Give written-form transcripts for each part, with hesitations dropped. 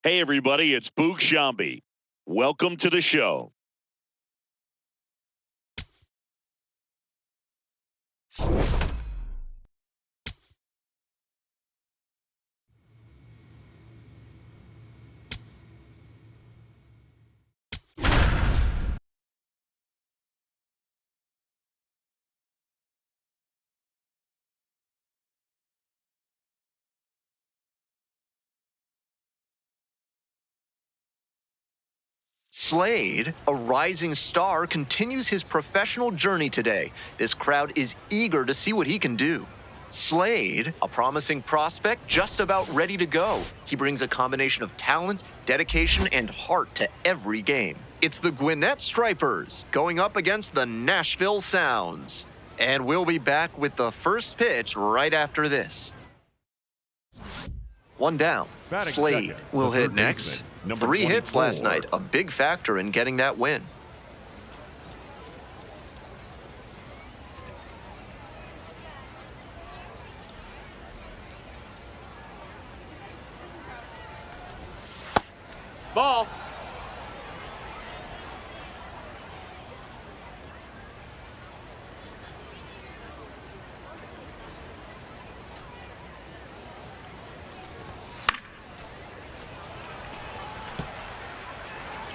Hey, everybody, it's Boog Shambi. Welcome to the show. Slade, a rising star, continues his professional journey today. This crowd is eager to see what he can do. Slade, a promising prospect just about ready to go. He brings a combination of talent, dedication, and heart to every game. It's the Gwinnett Stripers going up against the Nashville Sounds. And we'll be back with the first pitch right after this. One down. Slade will hit next. 3 hits last night, a big factor in getting that win. Ball.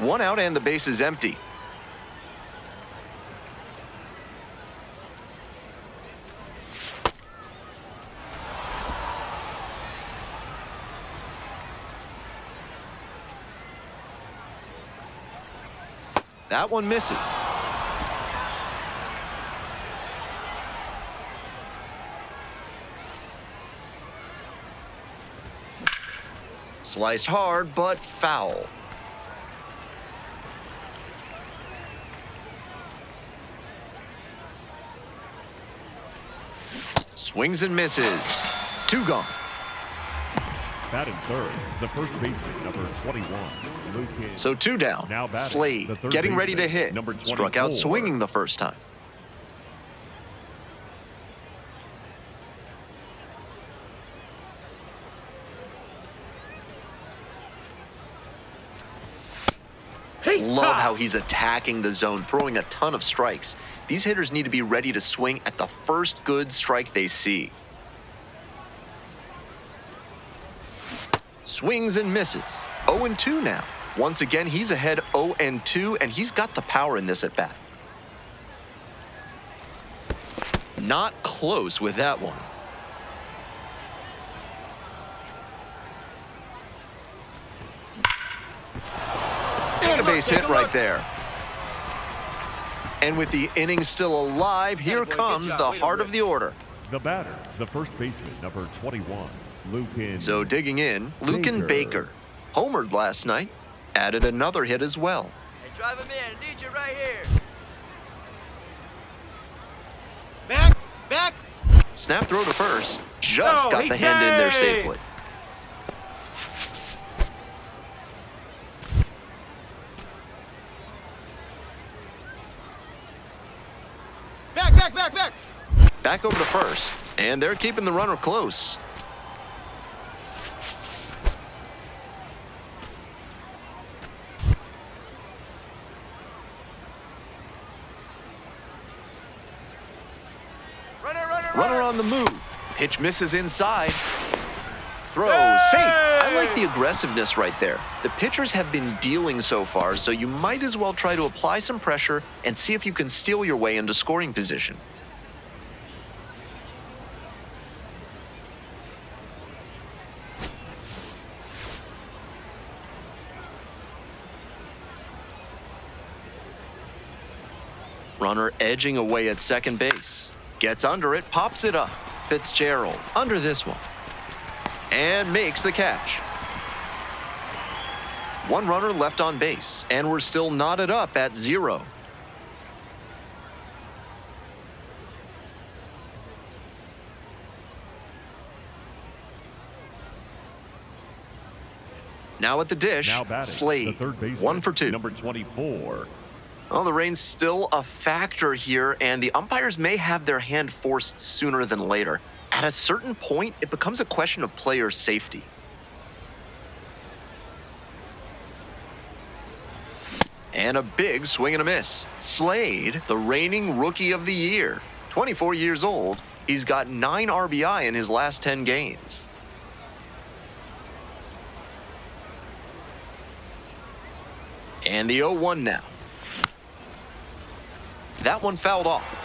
One out and the base is empty. That one misses. Sliced hard, but foul. Swings and misses. 2 gone. Batting third, the first baseman, number 21. So 2 down. Now batting, Slade getting ready to hit. Struck out swinging the first time. Love how he's attacking the zone, throwing a ton of strikes. These hitters need to be ready to swing at the first good strike they see. Swings and misses. 0-2 now. Once again, he's ahead 0-2, and he's got the power in this at bat. Not close with that one. And a base hit right there. And with the inning still alive, here comes the heart of the order. The batter, the first baseman, number 21, Lucan. So digging in, Lucan Baker. Homered last night, added another hit as well. Hey, drive him in. I need you right here. Back. Snap throw to first. Just got the hand in there safely. Back. Back over to first, and they're keeping the runner close. Runner on the move. Pitch misses inside. Throw safe. I like the aggressiveness right there. The pitchers have been dealing so far, so you might as well try to apply some pressure and see if you can steal your way into scoring position. Runner edging away at second base. Gets under it, pops it up. Fitzgerald under this one. And makes the catch. 1 runner left on base, and we're still knotted up at 0. Now at the dish, Now batting, Slade, the third baseman, 1 for 2. Number 24. Well, the rain's still a factor here, and the umpires may have their hand forced sooner than later. At a certain point, it becomes a question of player safety. And a big swing and a miss. Slade, the reigning Rookie of the Year. 24 years old, he's got 9 RBI in his last 10 games. And the 0-1 now. That one fouled off.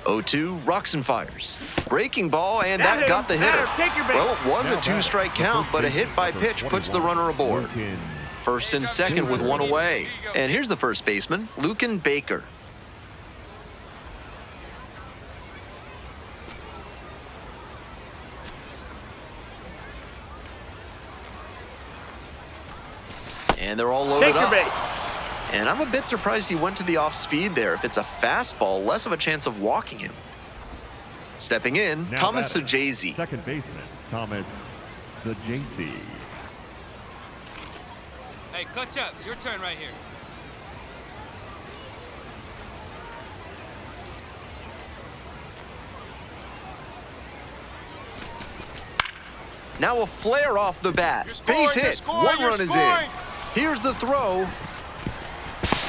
0-2, rocks and fires. Breaking ball, and that got the hitter. Well, it was a 2-strike count, but a hit by pitch puts the runner aboard. First and second with one away. And here's the first baseman, Lucan Baker. And they're all loaded up. And I'm a bit surprised he went to the off-speed there. If it's a fastball, less of a chance of walking him. Stepping in, Now Thomas batting, Sajazi. Second baseman, Thomas Sajazi. Hey, clutch up. Your turn right here. Now a flare off the bat. You're scoring, Base you're hit. scoring, One you're run is scoring. in. Here's the throw.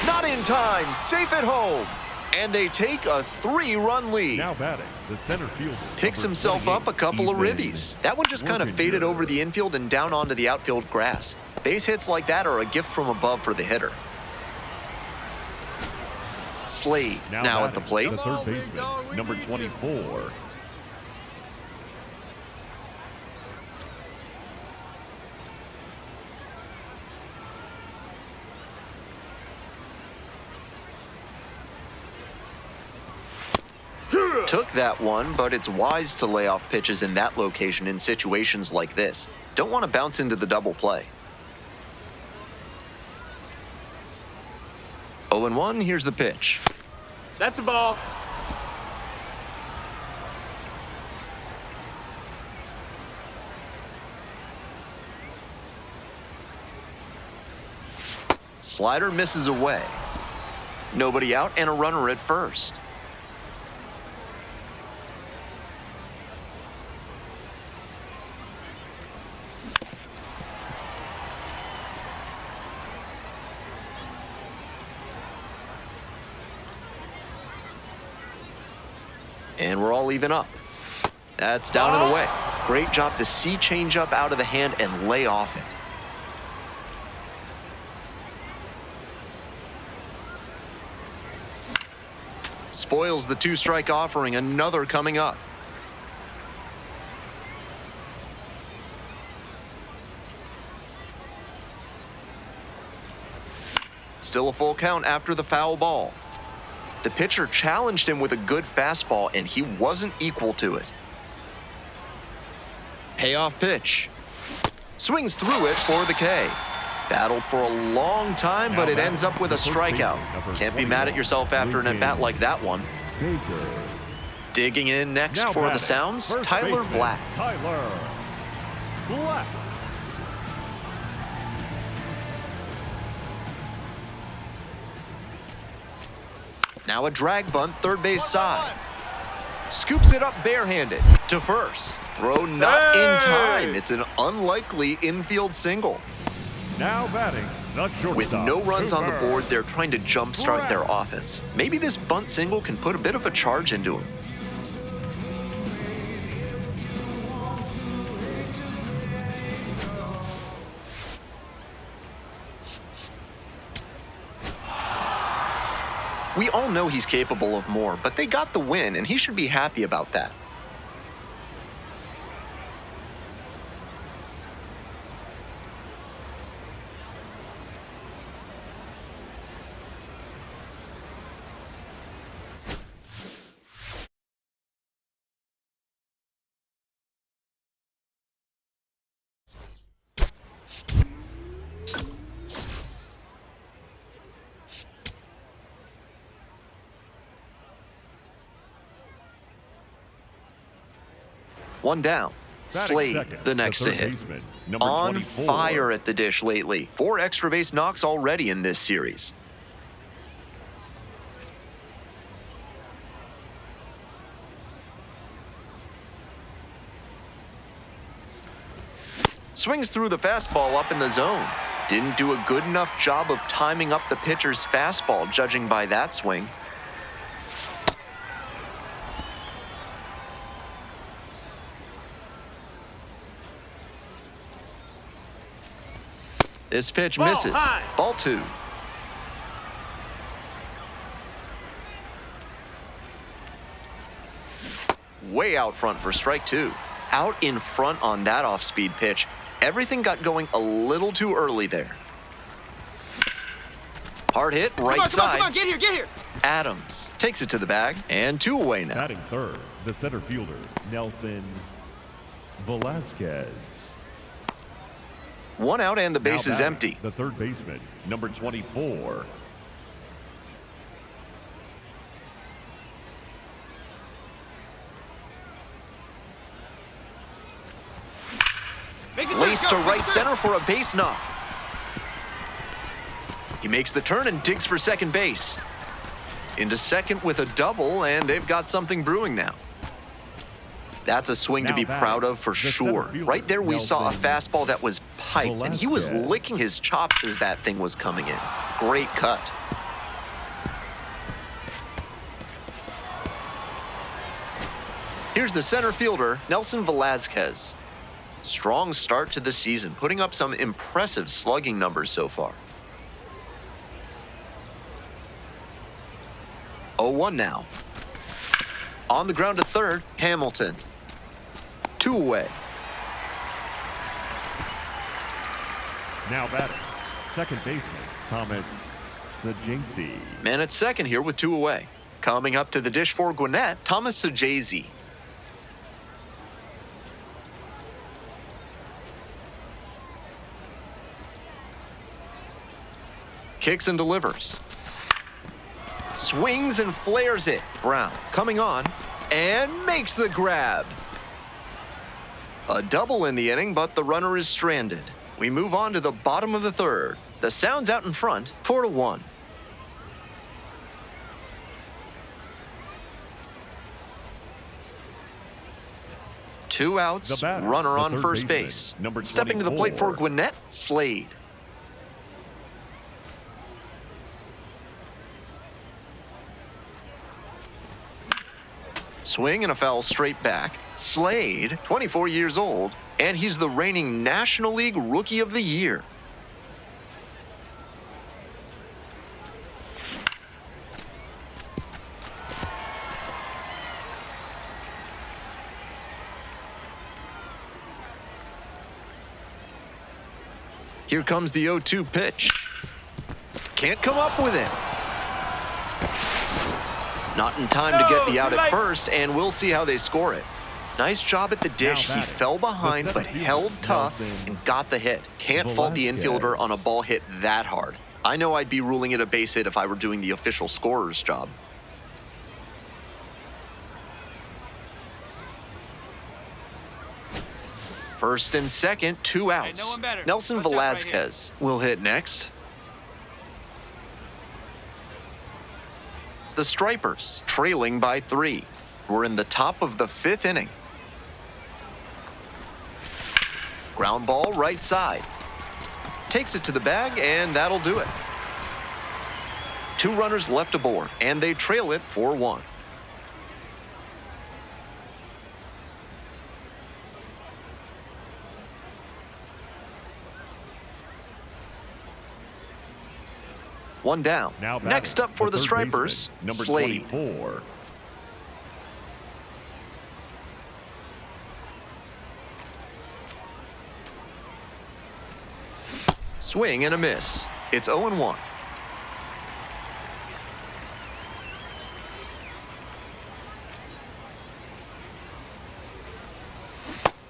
Not in time. Safe at home. And they take a 3-run lead. Now batting, the center fielder. Picks number himself up a 28, couple of Ethan ribbies. That one just kind of faded Workinger. over the infield and down onto the outfield grass. Base hits like that are a gift from above for the hitter. Slade now at the batting, plate. The Come on, third big baseman, dog, we number need you. 24. Took that one, but it's wise to lay off pitches in that location in situations like this. Don't want to bounce into the double play. 0-1, here's the pitch. That's a ball. Slider misses away. Nobody out and a runner at first. And we're all even up. That's down and away. Great job to see changeup out of the hand and lay off it. Spoils the 2-strike offering, another coming up. Still a full count after the foul ball. The pitcher challenged him with a good fastball, and he wasn't equal to it. Payoff pitch. Swings through it for the K. Battled for a long time, but it ends up with a strikeout. Can't be mad at yourself after an at-bat like that one. Baker. Digging in next Now for the batting, sounds, first Tyler baseman, Black. Tyler Black. Now a drag bunt, third base side. Scoops it up barehanded to first. Throw not in time. It's an unlikely infield single. Now batting, the shortstop. With no runs on the Cooper. board, they're trying to jumpstart their offense. Maybe this bunt single can put a bit of a charge into him. We all know he's capable of more, but they got the win, and he should be happy about that. One down. Batting Slade, second, the next to third hit. baseman, number On 24. fire at the dish lately. 4 extra base knocks already in this series. Swings through the fastball up in the zone. Didn't do a good enough job of timing up the pitcher's fastball, judging by that swing. This pitch misses. Ball 2. Way out front for strike 2. Out in front on that off-speed pitch. Everything got going a little too early there. Hard hit, right side. Come on, get here. Adams takes it to the bag, and 2 away now. Batting third, the center fielder, Nelson Velasquez. 1 out and the base Now is batting, empty. The third baseman, number 24. Laced to right center for a base knock. He makes the turn and digs for second base. Into second with a double, and they've got something brewing now. That's a swing to be proud of for sure. Right there we saw a fastball that was piped, and he was licking his chops as that thing was coming in. Great cut. Here's the center fielder, Nelson Velasquez. Strong start to the season, putting up some impressive slugging numbers so far. 0-1 now. On the ground to third, Hamilton. 2 away. Now batting, second baseman, Thomas Sajazi. Man at second here with 2 away. Coming up to the dish for Gwinnett, Thomas Sajazi. Kicks and delivers. Swings and flares it. Brown coming on and makes the grab. A double in the inning, but the runner is stranded. We move on to the bottom of the third. The Sounds out in front, 4-1. Two outs, batter, runner the on third first baseman, base. number Stepping to the plate for 24. Gwinnett, Slade. Swing and a foul straight back. Slade, 24 years old, and he's the reigning National League Rookie of the Year. Here comes the 0-2 pitch. Can't come up with it. Not in time to get the out at first, and we'll see how they score it. Nice job at the dish. He fell behind, but held tough and got the hit. Can't fault the infielder on a ball hit that hard. I know I'd be ruling it a base hit if I were doing the official scorer's job. First and second, 2 outs. no one better. Nelson Punch up right Velasquez will hit next. The Stripers, trailing by 3. We're in the top of the 5th inning. Ground ball right side. Takes it to the bag, and that'll do it. 2 runners left aboard, and they trail it 4-1. One down. Now batting, Next up for the third Stripers, baseman, number Slade. 24. Swing and a miss. It's 0-1.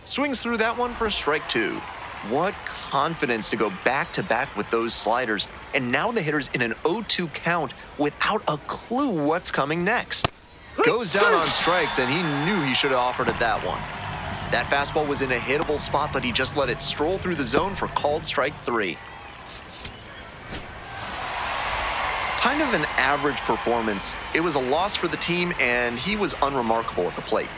Swings through that one for strike 2. What confidence to go back-to-back with those sliders. And now the hitter's in an 0-2 count without a clue what's coming next. Goes down on strikes, and he knew he should have offered at that one. That fastball was in a hittable spot, but he just let it stroll through the zone for called strike 3. Kind of an average performance. It was a loss for the team, and he was unremarkable at the plate.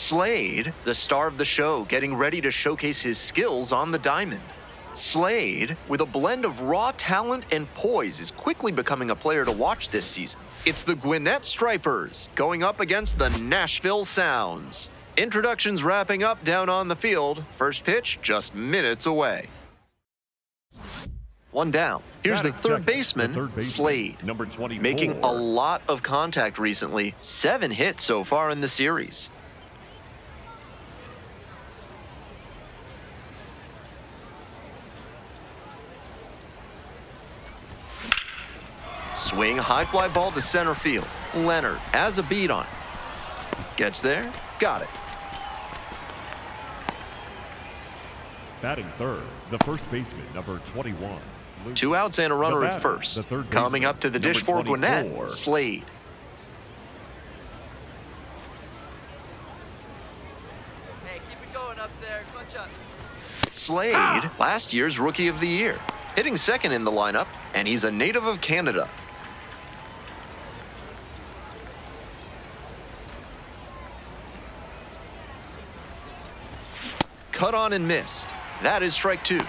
Slade, the star of the show, getting ready to showcase his skills on the diamond. Slade, with a blend of raw talent and poise, is quickly becoming a player to watch this season. It's the Gwinnett Stripers going up against the Nashville Sounds. Introductions wrapping up down on the field. First pitch just minutes away. One down. Here's the third baseman, Slade, number 24. making a lot of contact recently. 7 hits so far in the series. Swing, high fly ball to center field. Leonard has a beat on it. Gets there, got it. Batting third, the first baseman, number 21. 2 outs and a runner The at batter, first. the third Coming baseman, up to the dish number for Gwinnett, 24. Slade. Hey, keep it going up there. Clutch up. Slade, last year's Rookie of the Year, hitting second in the lineup, and he's a native of Canada. Cut on and missed. That is strike 2.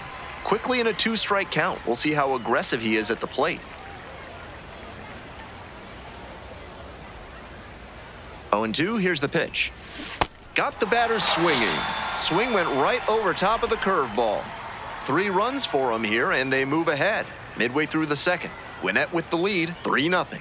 Quickly in a 2-strike count. We'll see how aggressive he is at the plate. 0-2, here's the pitch. Got the batter swinging. Swing went right over top of the curveball. 3 runs for him here, and they move ahead. Midway through the second, Gwinnett with the lead, 3-0.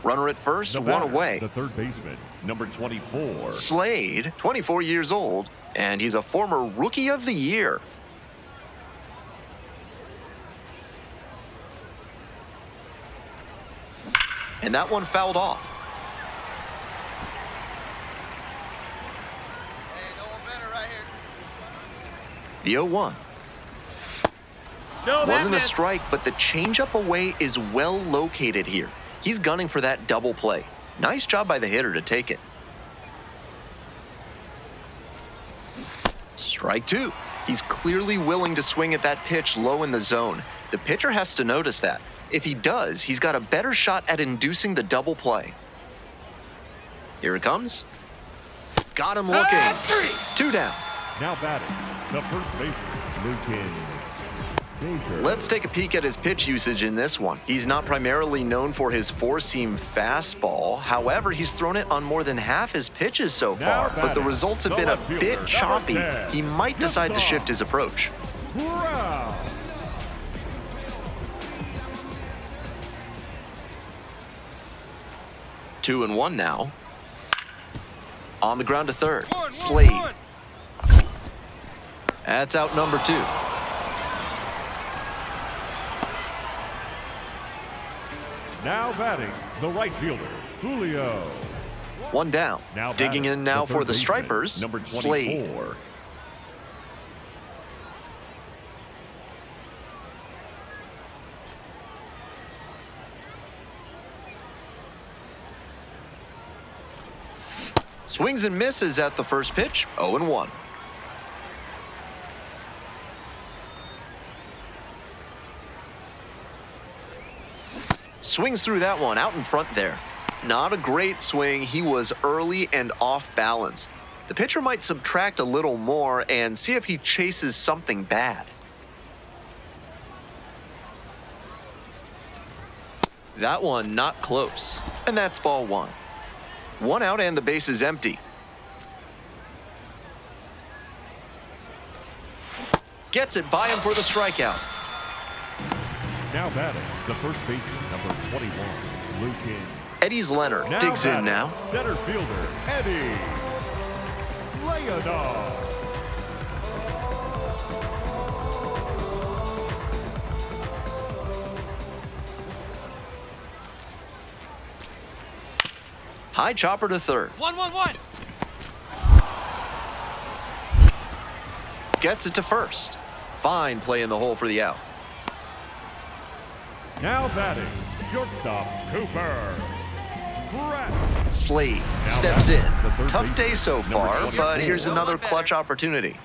Runner at first, The 1 batter, away. The third baseman, number 24. Slade, 24 years old, and he's a former Rookie of the Year. And that one fouled off. Hey, no one better right here. The 0-1. Wasn't a strike, but the changeup away is well located here. He's gunning for that double play. Nice job by the hitter to take it. Strike 2. He's clearly willing to swing at that pitch low in the zone. The pitcher has to notice that. If he does, he's got a better shot at inducing the double play. Here it comes. Got him looking. 2 down. Now batting, the first baseman, Lucan. Let's take a peek at his pitch usage in this one. He's not primarily known for his 4-seam fastball. However, he's thrown it on more than half his pitches so far, but the results have been a bit choppy. He might decide to shift his approach. 2-1 now. On the ground to third. Slade. That's out number 2. Now batting, the right fielder, Julio. 1 down. Now Digging batting, in now the for third the baseman, Stripers, number 24. Slade. Swings and misses at the first pitch, 0-1. Swings through that one, out in front there. Not a great swing. He was early and off balance. The pitcher might subtract a little more and see if he chases something bad. That one not close, and that's ball 1. 1 out and the base is empty. Gets it by him for the strikeout. Now batting, the first baseman, number 21, Lucan. Eddie's Leonard digs in now. Center fielder, Eddie Leonard. High chopper to third. 1-1-1. Gets it to first. Fine play in the hole for the out. Now batting, shortstop, Cooper. Brett. Slade Now steps batting, in. the third Tough baseman, day so number far, 24. but here's another One better. clutch opportunity.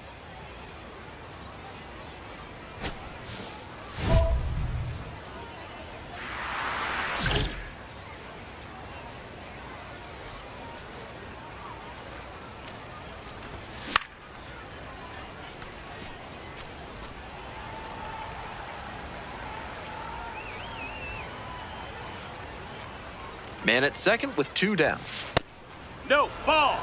Man at second with 2 down. No, ball.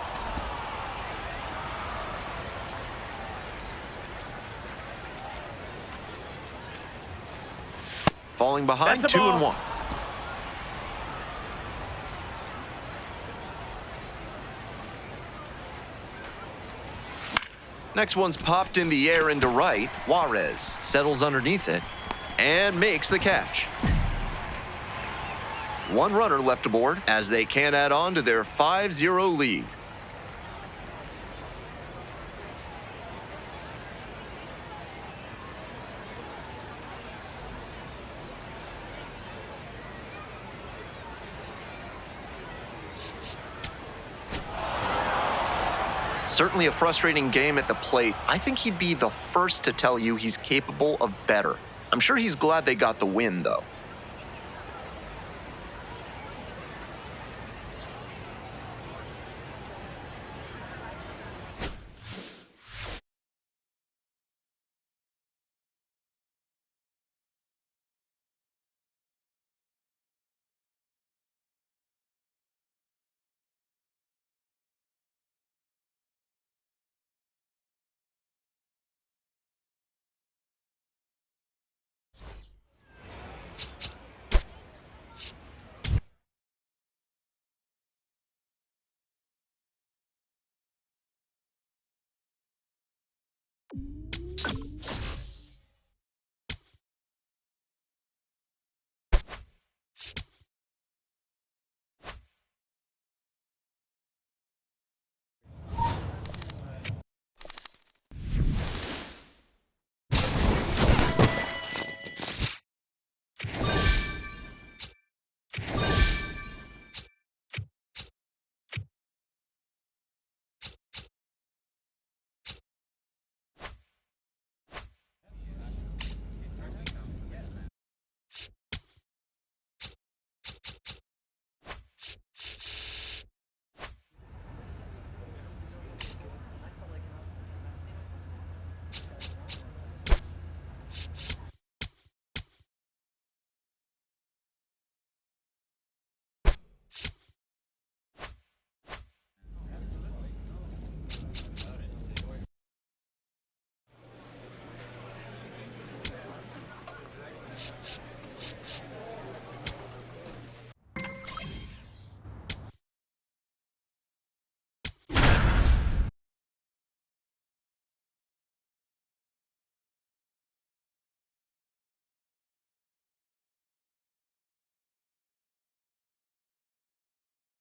Falling behind, That's a 2 ball. and 1. Next one's popped in the air into right. Juarez settles underneath it and makes the catch. 1 runner left aboard as they can add on to their 5-0 lead. Certainly a frustrating game at the plate. I think he'd be the first to tell you he's capable of better. I'm sure he's glad they got the win, though.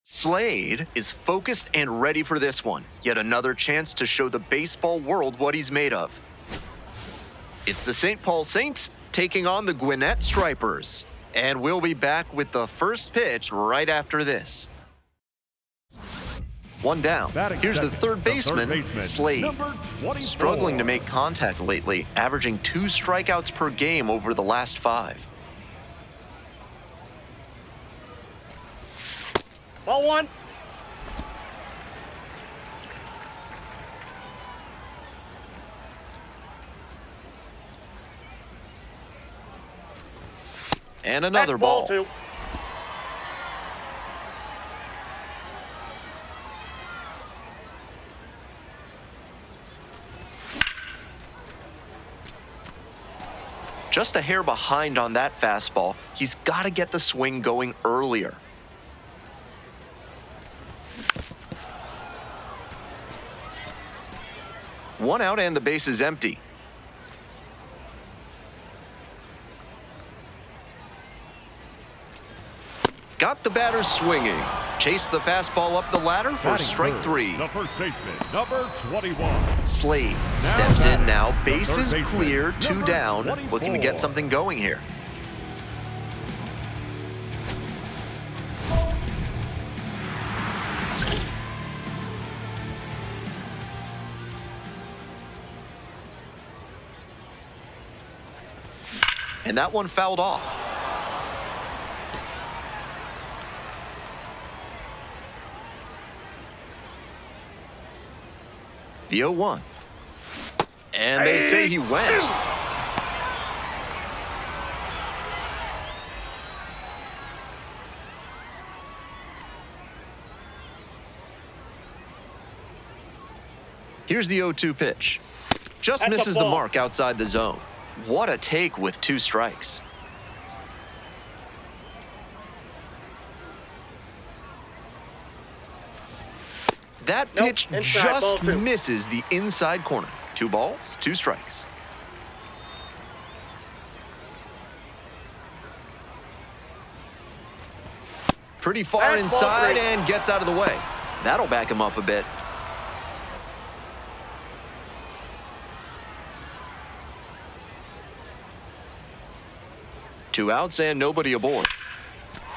Slade is focused and ready for this one. Yet another chance to show the baseball world what he's made of. It's the St. Paul Saints taking on the Gwinnett Stripers. And we'll be back with the first pitch right after this. 1 down. Here's the third baseman, Slade. Struggling to make contact lately, averaging 2 strikeouts per game over the last 5. Ball 1. And another ball. 2. Just a hair behind on that fastball. He's got to get the swing going earlier. One out and the base is empty. Got the batter swinging. Chased the fastball up the ladder for strike 3. The first baseman, number 21. Slade steps in now. The Bases third baseman, clear, 2 number down. 24. Looking to get something going here. And that one fouled off. The 0-1. And they say he went. Here's the 0-2 pitch. Just That's a misses the ball. mark outside the zone. What a take with 2 strikes. That Nope, pitch inside, just ball 2. misses the inside corner. 2 balls, 2 strikes. Pretty far That's ball inside 3. and gets out of the way. That'll back him up a bit. Two outs and nobody aboard.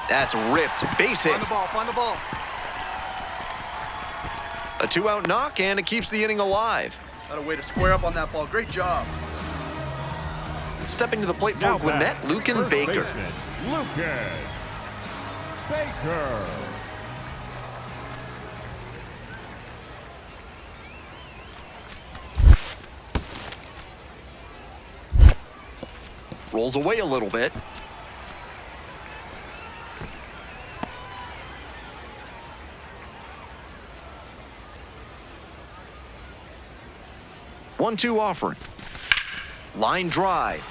That's ripped. Base hit. Find the ball, find the ball. A 2-out knock, and it keeps the inning alive. Got a way to square up on that ball. Great job. Stepping to the plate for Now Gwinnett, back, Lucan first Baker. baseman, Lucan Baker. Rolls away a little bit. One-two offering. Line drive.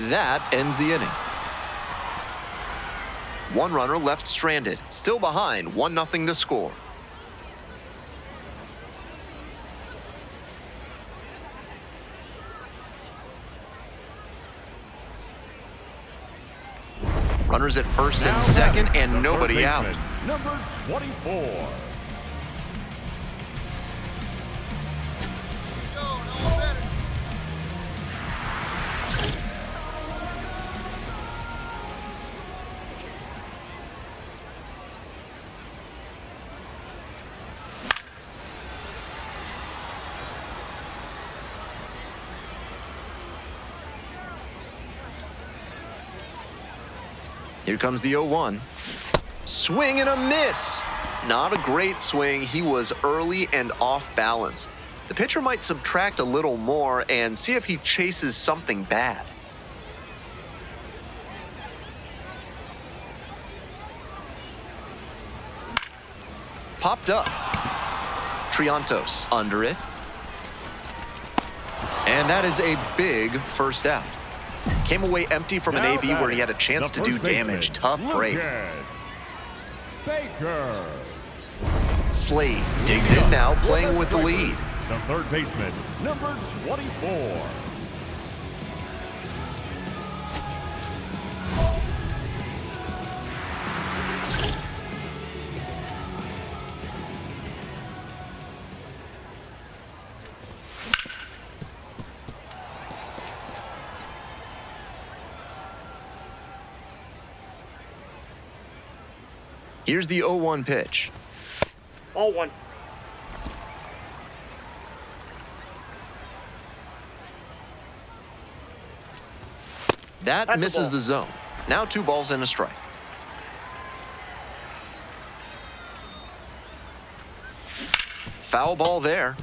That ends the inning. One runner left stranded. Still behind, 1-0 to score. Runners at first Now and second, batting, and the nobody third out. baseman, Number 24. Go, no one better. Here comes the 0-1. Swing and a miss. Not a great swing. He was early and off balance. The pitcher might subtract a little more and see if he chases something bad. Popped up. Triantos under it. And that is a big first out. Came away empty from an Now AB where he had a batting, chance the to do first baseman, damage. Tough break. Lucan Baker. Slade digs in now, playing with the lead. The third baseman, number 24. Here's the 0-1 pitch. Ball 1. That That's a misses ball. the zone. Now 2 balls and a strike. Foul ball there.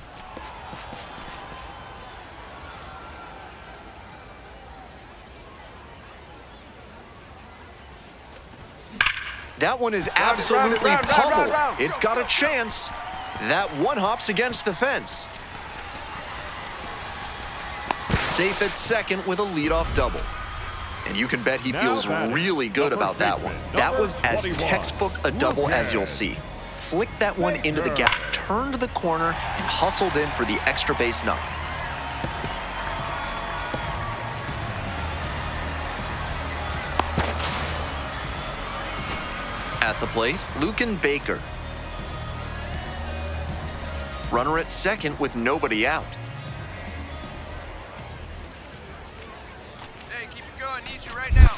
That one is absolutely pummeled. It's got a chance. That one hops against the fence. Safe at second with a leadoff double. And you can bet he Now feels batting, really good the about first that one. baseman, That number was as 21, textbook a double as you'll Lucan see. Flicked that one into the gap, turned the corner, and hustled in for the extra base knock. At the plate, Lucan Baker. Runner at second with nobody out. Hey, keep it going. Need you right now.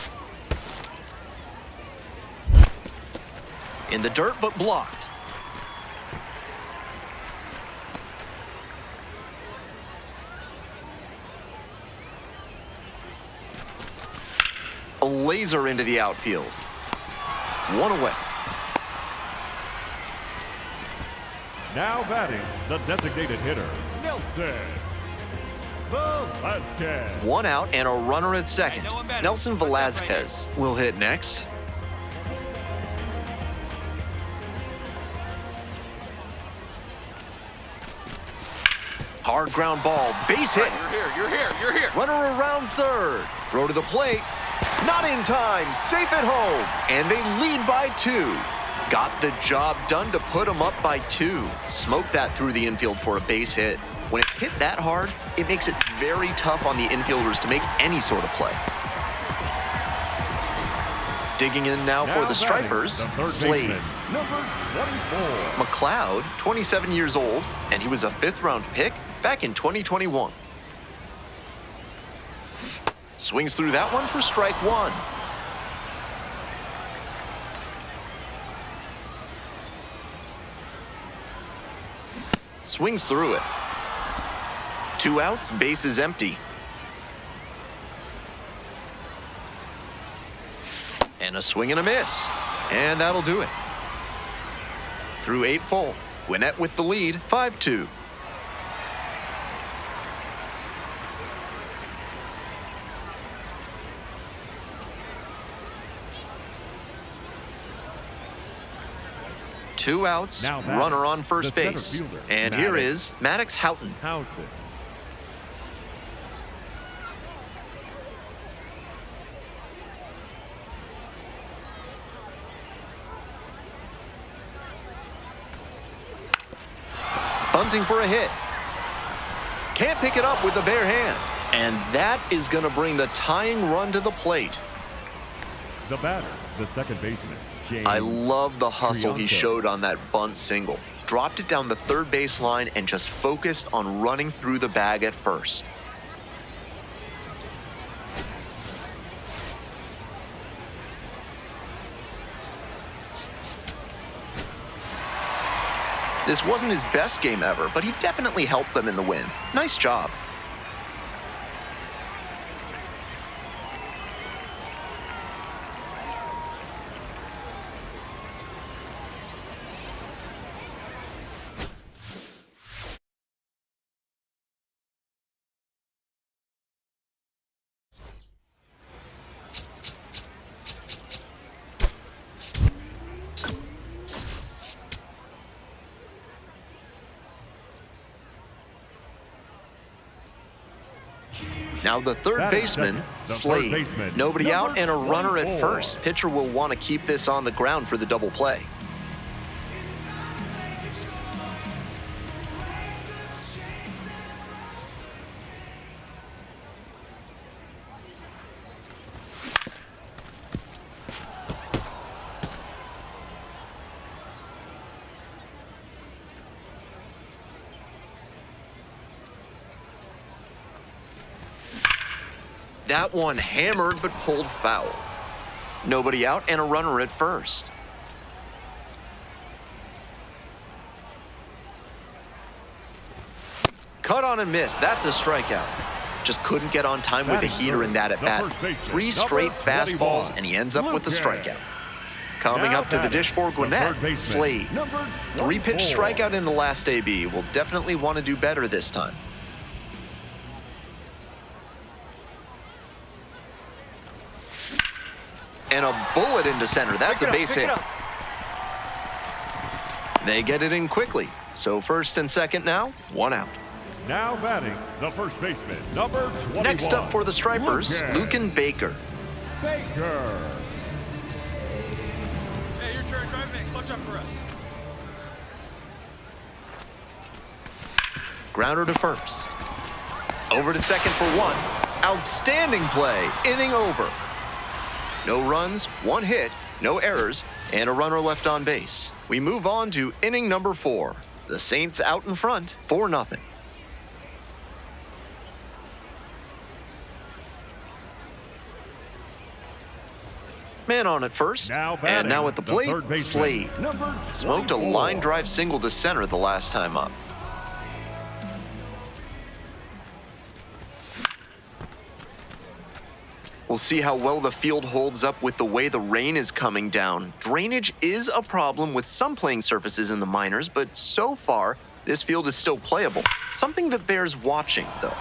In the dirt, but blocked. A laser into the outfield. One away. Now batting, the designated hitter, Nelson Velasquez. One out and a runner at second. Hey, no one better. Nelson What's up right Velasquez will hit next. Hard ground ball, base hit. You're here. Runner around third. Throw to the plate. Not in time. Safe at home. And they lead by 2. Got the job done to put them up by 2. Smoked that through the infield for a base hit. When it's hit that hard, it makes it very tough on the infielders to make any sort of play. Digging in now for the Stripers, Slade. Number 24. McLeod, 27 years old, and he was a 5th-round pick back in 2021. Swings through that one for strike 1. Swings through it. 2 outs, base is empty. And a swing and a miss. And that'll do it. Through 8 full. Gwinnett with the lead, 5-2. Two outs, Now runner on first the center base. fielder, And here Maddox. is Maddox Houghton. Houghton. Bunting for a hit. Can't pick it up with the bare hand. And that is going to bring the tying run to the plate. The batter, the second baseman, James. I love the hustle he Trianto. showed on that bunt single. Dropped it down the third base line and just focused on running through the bag at first. This wasn't his best game ever, but he definitely helped them in the win. Nice job. Now the third Batter baseman, second, the third Slade. baseman, Nobody out number and a runner at 24. first. Pitcher will want to keep this on the ground for the double play. That one hammered but pulled foul. Nobody out and a runner at first. Cut on and miss. That's a strikeout. Just couldn't get on time with the heater in that at bat. 3 straight fastballs and he ends up with the strikeout. Coming up to the dish for Gwinnett, Slade. 3-pitch strikeout in the last AB. Will definitely want to do better this time. And a bullet into center. That's a base hit. They get it in quickly. So first and second now, 1 out. Now batting, the first baseman, number 21. Next up for the Stripers, Lucan Baker. Baker. Hey, your turn. Drive in. Clutch up for us. Grounder to first. Over to second for 1. Outstanding play. Inning over. No runs, 1 hit, no errors, and a runner left on base. We move on to inning number 4. The Saints out in front, 4-0. Man on at first, and now at the plate, Slade. Smoked a line drive single to center the last time up. We'll see how well the field holds up with the way the rain is coming down. Drainage is a problem with some playing surfaces in the minors, but so far, this field is still playable. Something that bears watching, though.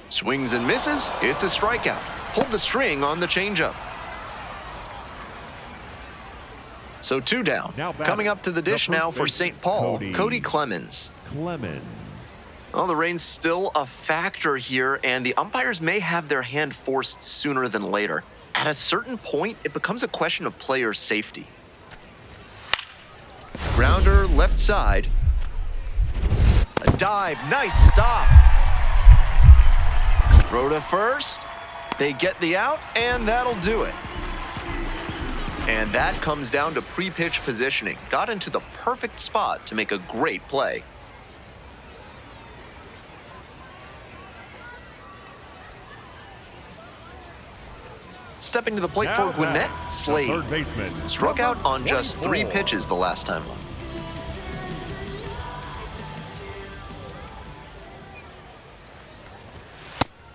Swings and misses. It's a strikeout. Pulled the string on the changeup. So 2 down. Coming up to the dish now for St. Paul, Cody Clemens. Well, the rain's still a factor here, and the umpires may have their hand forced sooner than later. At a certain point, it becomes a question of player safety. Grounder left side. A dive, nice stop. Throw to first. They get the out, and that'll do it. And that comes down to pre-pitch positioning. Got into the perfect spot to make a great play. Stepping to the plate for Gwinnett, Slade. Struck out on just 3 pitches the last time up.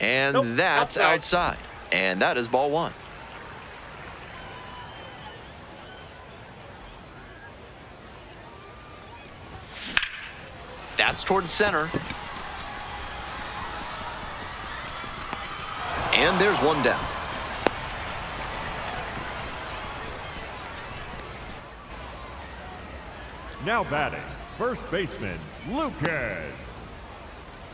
And that's outside. And that is ball 1. That's towards center. And there's 1 down. Now batting, first baseman, Lucas.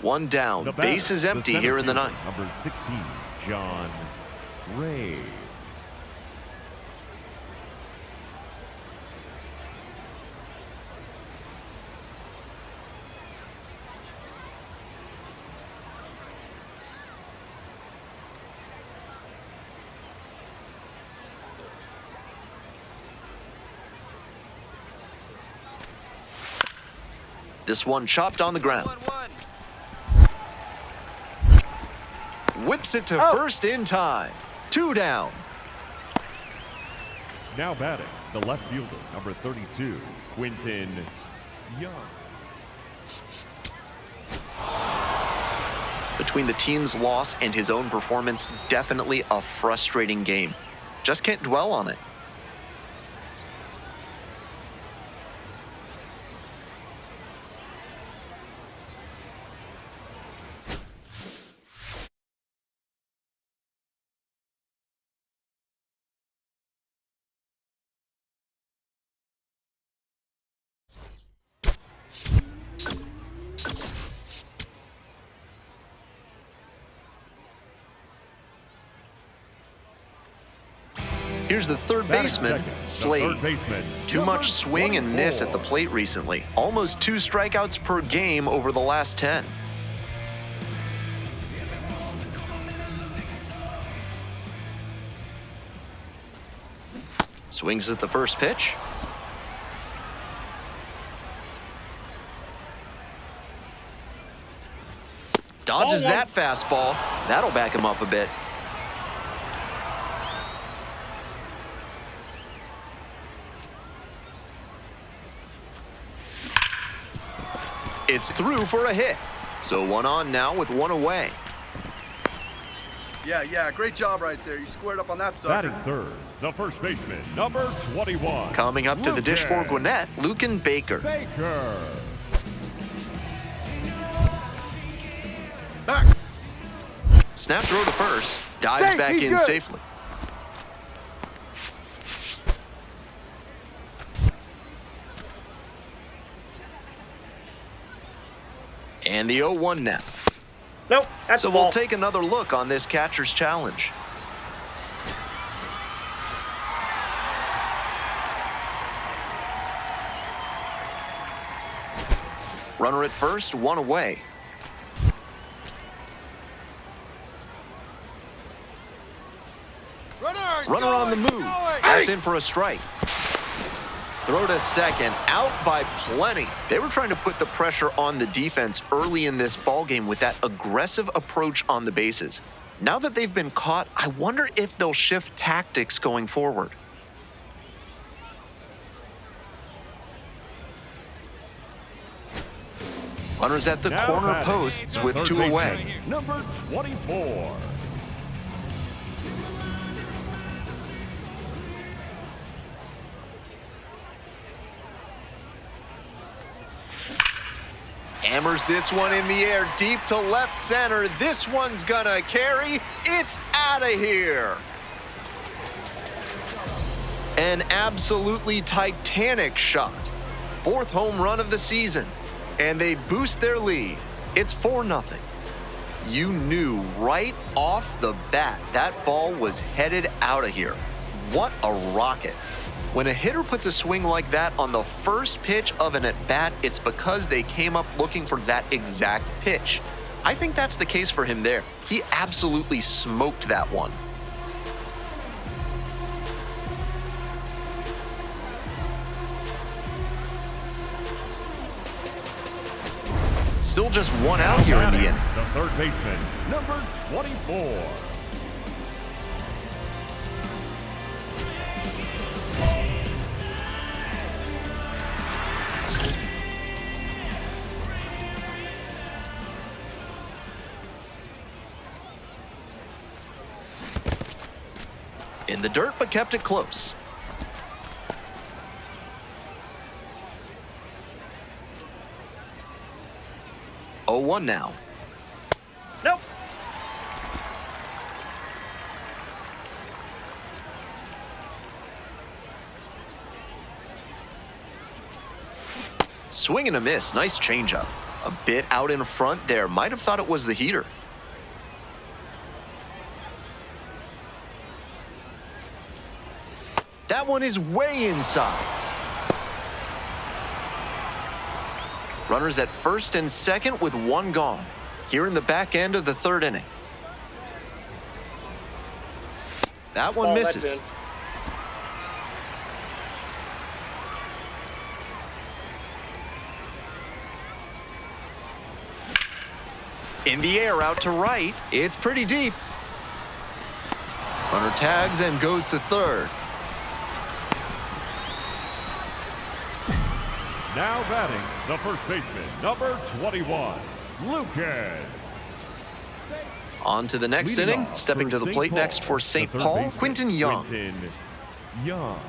1 down. Base is empty here in the 9th. Number 16, John Ray. This one chopped on the ground. Whips it to first in time. 2 down. Now batting, the left fielder, number 32, Quinton Young. Between the team's loss and his own performance, definitely a frustrating game. Just can't dwell on it. Here's the third baseman, Slade. Too much swing and miss at the plate recently. Almost 2 strikeouts per game over the last 10. Swings at the first pitch. Dodges that fastball. That'll back him up a bit. It's through for a hit. So 1 on now with 1 away. Yeah, great job right there. You squared up on that sucker. Batting third, the first baseman, number 21. Coming up to the dish for Gwinnett, Lucan Baker. Back. Snap throw to first. Dives back in safely. And the 0-1 now. Nope, that's so we'll take another look on this catcher's challenge. Runner at first, 1 away. Runner on the move. That's in for a strike. Throw to second, out by plenty. They were trying to put the pressure on the defense early in this ballgame with that aggressive approach on the bases. Now that they've been caught, I wonder if they'll shift tactics going forward. Runners at the corner posts with 2 away. Number 24. Hammers this one in the air, deep to left center. This one's gonna carry. It's out of here. An absolutely titanic shot. 4th home run of the season. And they boost their lead. It's 4-0. You knew right off the bat that ball was headed out of here. What a rocket. When a hitter puts a swing like that on the first pitch of an at-bat, it's because they came up looking for that exact pitch. I think that's the case for him there. He absolutely smoked that one. Still just 1 out here in the inning. The third baseman, number 24. In the dirt, but kept it close. Oh, 1 now. Nope. Swing and a miss. Nice changeup. A bit out in front there. Might have thought it was the heater. That one is way inside. Runners at first and second with 1 gone. Here in the back end of the 3rd inning. That one misses. In the air out to right. It's pretty deep. Runner tags and goes to 3rd. Now batting, the first baseman, number 21, Lucas. On to the next Leading inning. off Stepping for to the St. plate Paul, next for the St. third Paul, baseman, Quinton Young. Quinton Young.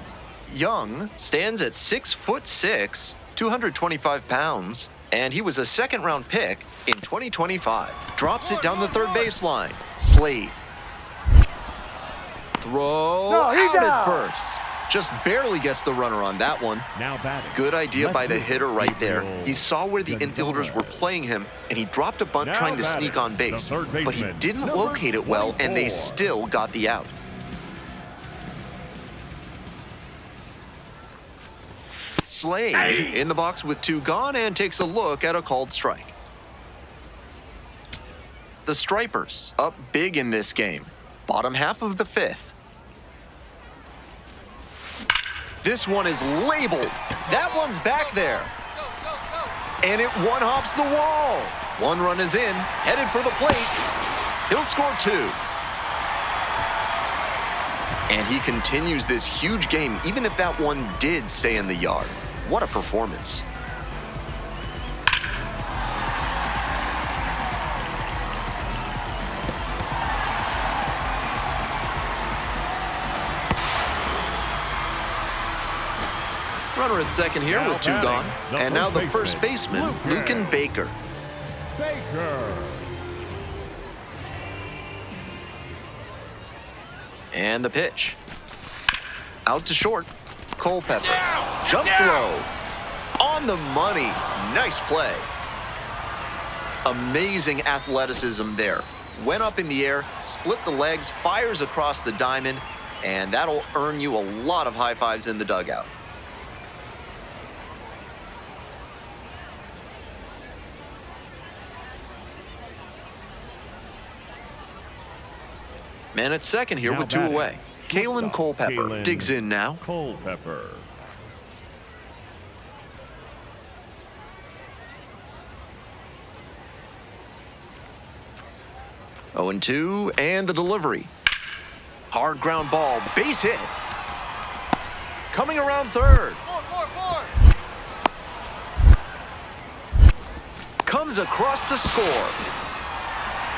Young stands at 6'6", 225 pounds, and he was a 2nd-round pick in 2025. Drops it down the 3rd baseline. Slade. Throw out at first. Just barely gets the runner on that one. Now batting. Good idea by the hitter right there. Gabriel He saw where the infielders were playing him, and he dropped a bunt Now trying to batting, sneak on the base. third But he baseman, didn't number locate it well, and they 24. still got the out. Slade in the box with 2 gone and takes a look at a called strike. The Stripers up big in this game. Bottom half of the 5th. This one is labeled. That one's back there. And it one-hops the wall. 1 run is in, headed for the plate. He'll score 2. And he continues this huge game, even if that one did stay in the yard. What a performance. Runner at second here Now with 2 batting, gone. the And now the first first baseman, baseman, Lucan Baker. Baker. And the pitch. Out to short. Culpepper. Jump throw. On the money. Nice play. Amazing athleticism there. Went up in the air, split the legs, fires across the diamond, and that'll earn you a lot of high fives in the dugout. Man at second here Now with 2 batting, away. Kalen shortstop, Culpepper Kalen digs in now. Culpepper. Oh, 0-2, and the delivery. Hard ground ball, base hit. Coming around 3rd. Comes across to score.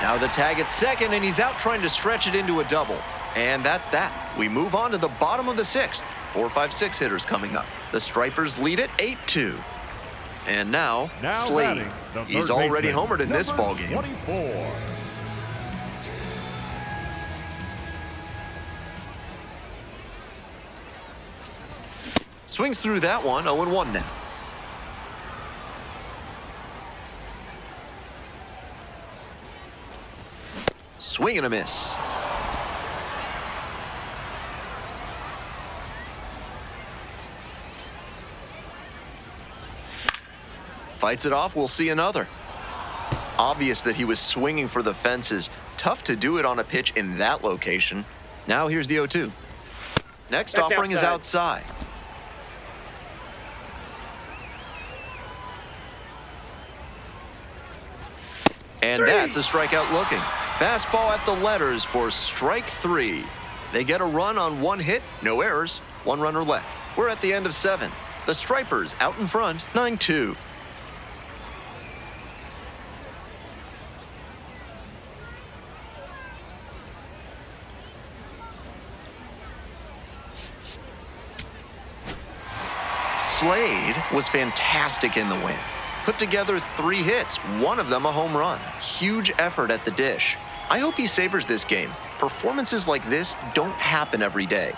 Now the tag at 2nd, and he's out trying to stretch it into a double. And that's that. We move on to the bottom of the 6th. 4, 5, 6 hitters coming up. The Stripers lead it 8-2. And now Slade. batting, the He's third already baseman, homered in this number ball game. 24. Swings through that one, 0-1 now. Swing and a miss. Fights it off, we'll see another. Obvious that he was swinging for the fences. Tough to do it on a pitch in that location. Now here's the 0-2. Next That's offering is outside. And that's a strikeout looking. Fastball at the letters for strike 3. They get a run on one hit, no errors, one runner left. We're at the end of 7. The Stripers out in front, 9-2. Slade was fantastic in the win. Put together 3 hits, one of them a home run. Huge effort at the dish. I hope he savors this game. Performances like this don't happen every day.